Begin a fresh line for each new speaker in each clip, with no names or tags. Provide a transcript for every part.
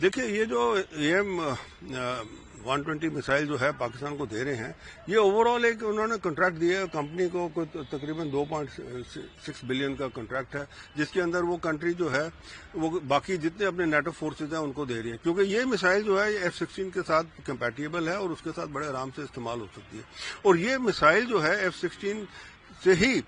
देखिए, ये जो AIM-120 मिसाइल जो है पाकिस्तान को दे रहे हैं, ये ओवरऑल एक उन्होंने कॉन्ट्रैक्ट दिया है कंपनी को, कोई तकरीबन 2.6 बिलियन का कॉन्ट्रैक्ट है, जिसके अंदर वो कंट्री जो है वो बाकी जितने अपने नेटो फोर्सेज हैं उनको दे रही है, क्योंकि ये मिसाइल जो है F-16 के साथ कंपैटिबल है और उसके साथ बड़े आराम से इस्तेमाल हो सकती है। और ये मिसाइल जो है F-16 से ही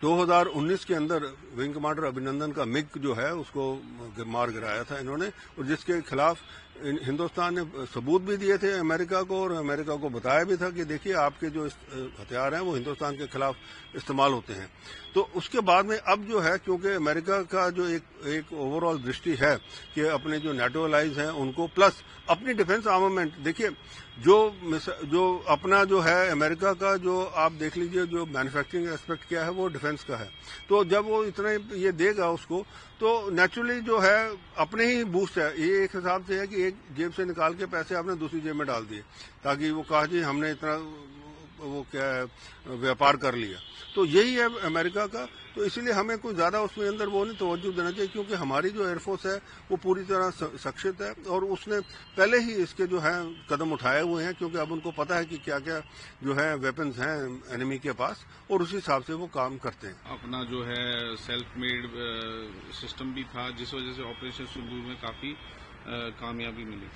2019 के अंदर विंग कमांडर अभिनंदन का मिग जो है उसको मार गिराया था इन्होंने, और जिसके खिलाफ हिंदुस्तान ने सबूत भी दिए थे अमेरिका को, और अमेरिका को बताया भी था कि देखिए आपके जो हथियार हैं वो हिंदुस्तान के खिलाफ इस्तेमाल होते हैं। तो उसके बाद में अब जो है, क्योंकि अमेरिका का जो एक ओवरऑल दृष्टि है कि अपने जो नेटो अलाइज हैं उनको प्लस अपनी डिफेंस आर्मामेंट, देखिए जो अपना जो है अमेरिका का जो आप देख लीजिए जो मैन्युफैक्चरिंग एस्पेक्ट क्या है वो डिफेंस का है, तो जब वो इतना ये देगा उसको तो नेचुरली जो है अपने ही बूस्ट है। ये एक हिसाब से है कि एक जेब से निकाल के पैसे आपने दूसरी जेब में डाल दिए ताकि वो कहा जी हमने इतना वो क्या है व्यापार कर लिया, तो यही है अमेरिका का। तो इसीलिए हमें कोई ज्यादा उसमें अंदर वो नहीं तवज्जो देना चाहिए, क्योंकि हमारी जो एयरफोर्स है वो पूरी तरह सक्षित है और उसने पहले ही इसके जो है कदम उठाए हुए हैं, क्योंकि अब उनको पता है कि क्या क्या जो है वेपन्स हैं एनिमी के पास, और उसी हिसाब से वो काम करते हैं।
अपना जो है सेल्फ मेड सिस्टम भी था, जिस वजह से ऑपरेशन सिंदूर में काफी कामयाबी मिली।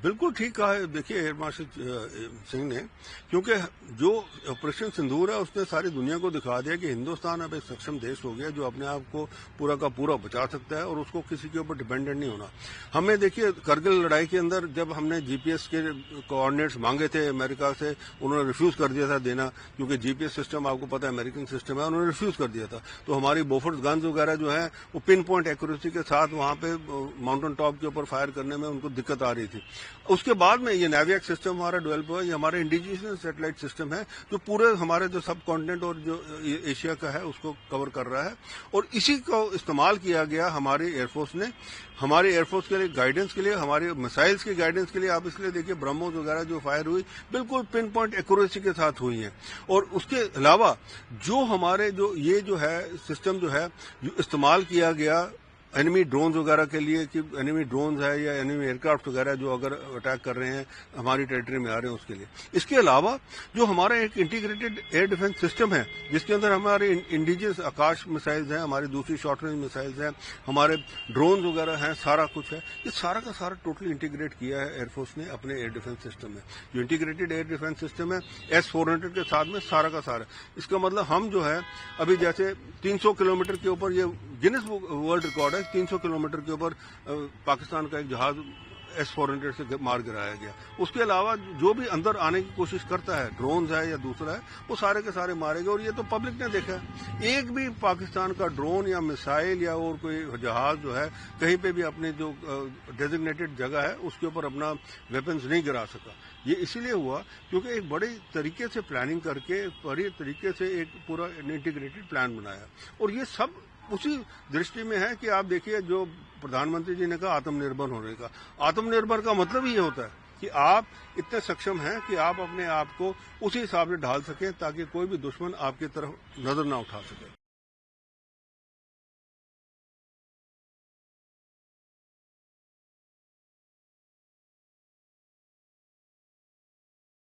बिल्कुल ठीक कहा है। देखिए एयर मार्शल सिंह ने, क्योंकि जो ऑपरेशन सिंदूर है उसने सारी दुनिया को दिखा दिया कि हिंदुस्तान अब एक सक्षम देश हो गया जो अपने आप को पूरा का पूरा बचा सकता है और उसको किसी के ऊपर डिपेंडेंट नहीं होना। हमें देखिए करगिल लड़ाई के अंदर जब हमने जीपीएस के कोऑर्डिनेट्स मांगे थे अमेरिका से, उन्होंने रिफ्यूज कर दिया था देना, क्योंकि जीपीएस सिस्टम आपको पता है अमेरिकन सिस्टम है, उन्होंने रिफ्यूज कर दिया था। तो हमारी बोफोर्स गन्स वगैरह जो है वो पिन पॉइंट एक्यूरेसी के साथ वहां पे माउंटेन टॉप के ऊपर फायर करने में उनको दिक्कत आ रही थी। उसके बाद में ये नेविक सिस्टम हमारा डेवलप हुआ, ये हमारा इंडिजिनियस सैटेलाइट सिस्टम है जो पूरे हमारे जो सब कॉन्टिनेंट और जो एशिया का है उसको कवर कर रहा है, और इसी को इस्तेमाल किया गया हमारी एयरफोर्स ने, हमारी एयरफोर्स के लिए गाइडेंस के लिए, हमारे मिसाइल्स के गाइडेंस के लिए। आप इसलिए देखिए ब्रह्मोस वगैरह जो फायर हुई बिल्कुल पिन पॉइंट एक्यूरेसी के साथ हुई है। और उसके अलावा जो हमारे जो ये जो है सिस्टम जो है इस्तेमाल किया गया एनिमी ड्रोन्स वगैरह के लिए, कि एनिमी ड्रोन्स है या एनिमी एयरक्राफ्ट वगैरह जो अगर अटैक कर रहे हैं हमारी टेरिटरी में आ रहे हैं उसके लिए। इसके अलावा जो हमारा एक इंटीग्रेटेड एयर डिफेंस सिस्टम है जिसके अंदर हमारे इंडिजियस आकाश मिसाइल्स हैं, हमारी दूसरी शॉर्ट रेंज मिसाइल्स हैं, हमारे ड्रोन्स वगैरह हैं, सारा कुछ है, ये सारा का सारा टोटली इंटीग्रेट किया है एयरफोर्स ने अपने एयर डिफेंस सिस्टम में। जो इंटीग्रेटेड एयर डिफेंस सिस्टम है S-400 के साथ में सारा का सारा, इसका मतलब हम जो है अभी जैसे 300 किलोमीटर के ऊपर, ये गिनीज वर्ल्ड रिकॉर्ड है, 300 किलोमीटर के ऊपर पाकिस्तान का एक जहाज S-400 से मार गिराया गया। उसके अलावा जो भी अंदर आने की कोशिश करता है, ड्रोन्स है या दूसरा है, वो सारे के सारे मारे गए। और ये तो पब्लिक ने देखा है, एक भी पाकिस्तान का ड्रोन या मिसाइल या और कोई जहाज जो है कहीं पे भी अपनी जो डेजिग्नेटेड जगह है उसके ऊपर अपना वेपन्स नहीं गिरा सका। ये इसीलिए हुआ क्योंकि एक बड़े तरीके से प्लानिंग करके बड़े तरीके से एक पूरा इंटीग्रेटेड प्लान बनाया, और ये सब उसी दृष्टि में है कि आप देखिए जो प्रधानमंत्री जी ने कहा आत्मनिर्भर होने का, आत्मनिर्भर का मतलब ये होता है कि आप इतने सक्षम हैं कि आप अपने आप को उसी हिसाब से ढाल सकें ताकि कोई भी दुश्मन आपकी तरफ नजर ना उठा सके।